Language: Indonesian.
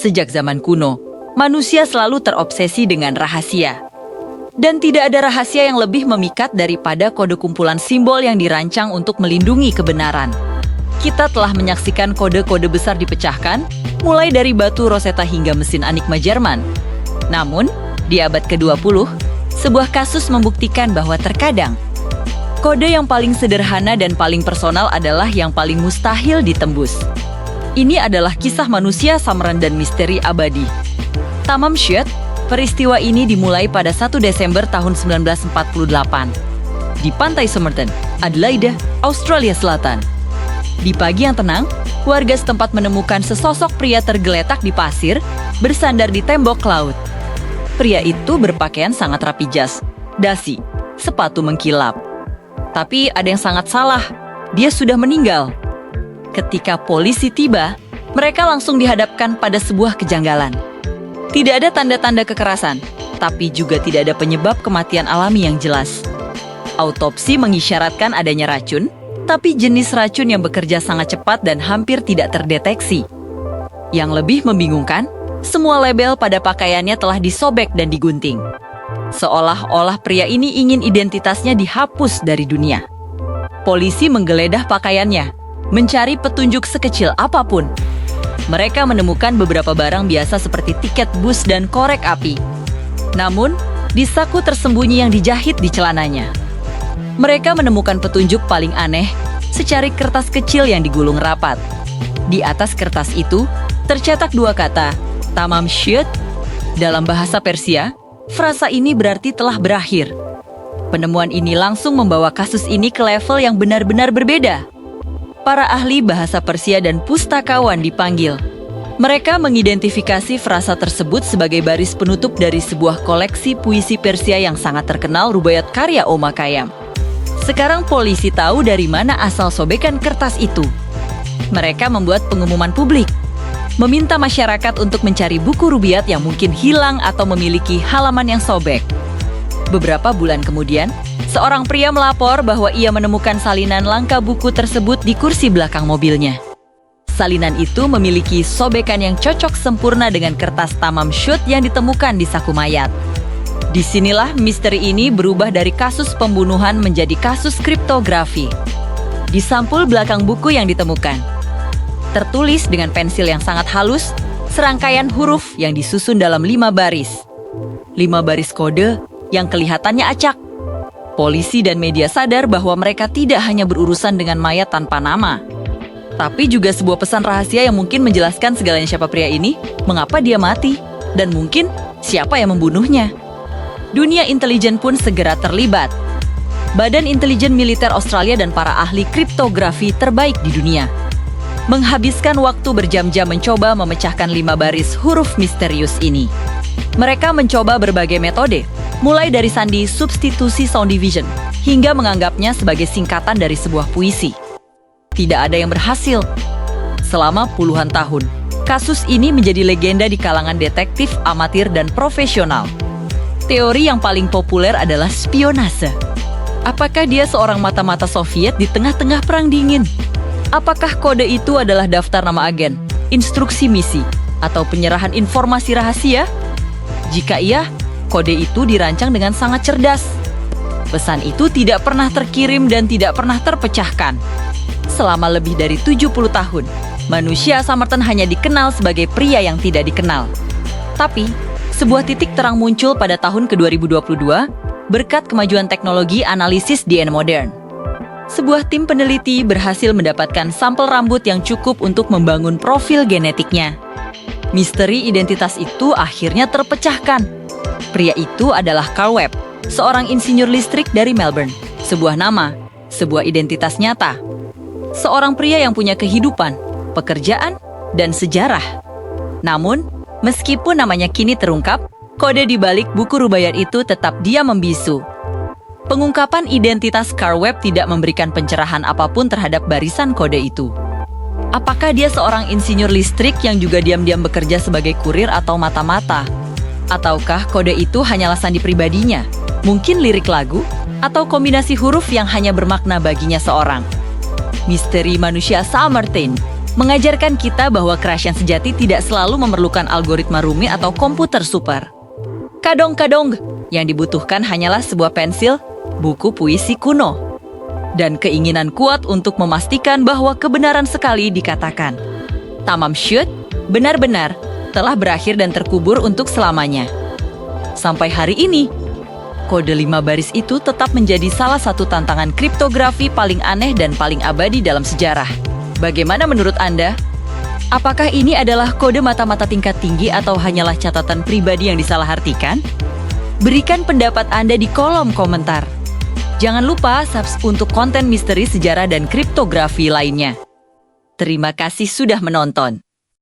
Sejak zaman kuno, manusia selalu terobsesi dengan rahasia. Dan tidak ada rahasia yang lebih memikat daripada kode kumpulan simbol yang dirancang untuk melindungi kebenaran. Kita telah menyaksikan kode-kode besar dipecahkan, mulai dari batu Rosetta hingga mesin Enigma Jerman. Namun, di abad ke-20, sebuah kasus membuktikan bahwa terkadang kode yang paling sederhana dan paling personal adalah yang paling mustahil ditembus. Ini adalah kisah manusia samaran dan misteri abadi. Tamam Shud, peristiwa ini dimulai pada 1 Desember tahun 1948 di pantai Somerton, Adelaide, Australia Selatan. Di pagi yang tenang, warga setempat menemukan sesosok pria tergeletak di pasir, bersandar di tembok laut. Pria itu berpakaian sangat rapi jas, dasi, sepatu mengkilap. Tapi ada yang sangat salah, dia sudah meninggal. Ketika polisi tiba, mereka langsung dihadapkan pada sebuah kejanggalan. Tidak ada tanda-tanda kekerasan, tapi juga tidak ada penyebab kematian alami yang jelas. Autopsi mengisyaratkan adanya racun, tapi jenis racun yang bekerja sangat cepat dan hampir tidak terdeteksi. Yang lebih membingungkan, semua label pada pakaiannya telah disobek dan digunting. Seolah-olah pria ini ingin identitasnya dihapus dari dunia. Polisi menggeledah pakaiannya, mencari petunjuk sekecil apapun. Mereka menemukan beberapa barang biasa seperti tiket bus dan korek api. Namun, di saku tersembunyi yang dijahit di celananya. Mereka menemukan petunjuk paling aneh, secari kertas kecil yang digulung rapat. Di atas kertas itu, tercetak dua kata, Tamam Shud. Dalam bahasa Persia, frasa ini berarti telah berakhir. Penemuan ini langsung membawa kasus ini ke level yang benar-benar berbeda. Para ahli bahasa Persia dan pustakawan dipanggil. Mereka mengidentifikasi frasa tersebut sebagai baris penutup dari sebuah koleksi puisi Persia yang sangat terkenal, Rubaiyat karya Omar Khayyam. Sekarang polisi tahu dari mana asal sobekan kertas itu. Mereka membuat pengumuman publik, meminta masyarakat untuk mencari buku rubaiyat yang mungkin hilang atau memiliki halaman yang sobek. Beberapa bulan kemudian, seorang pria melapor bahwa ia menemukan salinan langka buku tersebut di kursi belakang mobilnya. Salinan itu memiliki sobekan yang cocok sempurna dengan kertas Tamam Shud yang ditemukan di saku mayat. Disinilah misteri ini berubah dari kasus pembunuhan menjadi kasus kriptografi. Di sampul belakang buku yang ditemukan, tertulis dengan pensil yang sangat halus, serangkaian huruf yang disusun dalam 5 baris. 5 baris kode yang kelihatannya acak. Polisi dan media sadar bahwa mereka tidak hanya berurusan dengan mayat tanpa nama, tapi juga sebuah pesan rahasia yang mungkin menjelaskan segalanya siapa pria ini, mengapa dia mati, dan mungkin siapa yang membunuhnya. Dunia intelijen pun segera terlibat. Badan Intelijen Militer Australia dan para ahli kriptografi terbaik di dunia menghabiskan waktu berjam-jam mencoba memecahkan 5 baris huruf misterius ini. Mereka mencoba berbagai metode, mulai dari sandi substitusi sound division, hingga menganggapnya sebagai singkatan dari sebuah puisi. Tidak ada yang berhasil. Selama puluhan tahun, kasus ini menjadi legenda di kalangan detektif amatir dan profesional. Teori yang paling populer adalah spionase. Apakah dia seorang mata-mata Soviet di tengah-tengah perang dingin? Apakah kode itu adalah daftar nama agen, instruksi misi, atau penyerahan informasi rahasia? Jika iya, kode itu dirancang dengan sangat cerdas. Pesan itu tidak pernah terkirim dan tidak pernah terpecahkan. Selama lebih dari 70 tahun, manusia Somerton hanya dikenal sebagai pria yang tidak dikenal. Tapi, sebuah titik terang muncul pada tahun ke-2022 berkat kemajuan teknologi analisis DNA modern. Sebuah tim peneliti berhasil mendapatkan sampel rambut yang cukup untuk membangun profil genetiknya. Misteri identitas itu akhirnya terpecahkan. Pria itu adalah Carl Webb, seorang insinyur listrik dari Melbourne. Sebuah nama, sebuah identitas nyata. Seorang pria yang punya kehidupan, pekerjaan, dan sejarah. Namun, meskipun namanya kini terungkap, kode di balik buku rubaiyat itu tetap diam membisu. Pengungkapan identitas Carl Webb tidak memberikan pencerahan apapun terhadap barisan kode itu. Apakah dia seorang insinyur listrik yang juga diam-diam bekerja sebagai kurir atau mata-mata? Ataukah kode itu hanyalah sandi pribadinya? Mungkin lirik lagu? Atau kombinasi huruf yang hanya bermakna baginya seorang? Misteri manusia Somerton mengajarkan kita bahwa kerahasiaan sejati tidak selalu memerlukan algoritma rumit atau komputer super. Kadong-kadong, yang dibutuhkan hanyalah sebuah pensil, buku puisi kuno, dan keinginan kuat untuk memastikan bahwa kebenaran sekali dikatakan. Tamam Shud benar-benar telah berakhir dan terkubur untuk selamanya. Sampai hari ini, kode 5 baris itu tetap menjadi salah satu tantangan kriptografi paling aneh dan paling abadi dalam sejarah. Bagaimana menurut Anda? Apakah ini adalah kode mata-mata tingkat tinggi atau hanyalah catatan pribadi yang disalahartikan? Berikan pendapat Anda di kolom komentar. Jangan lupa subscribe untuk konten misteri sejarah dan kriptografi lainnya. Terima kasih sudah menonton.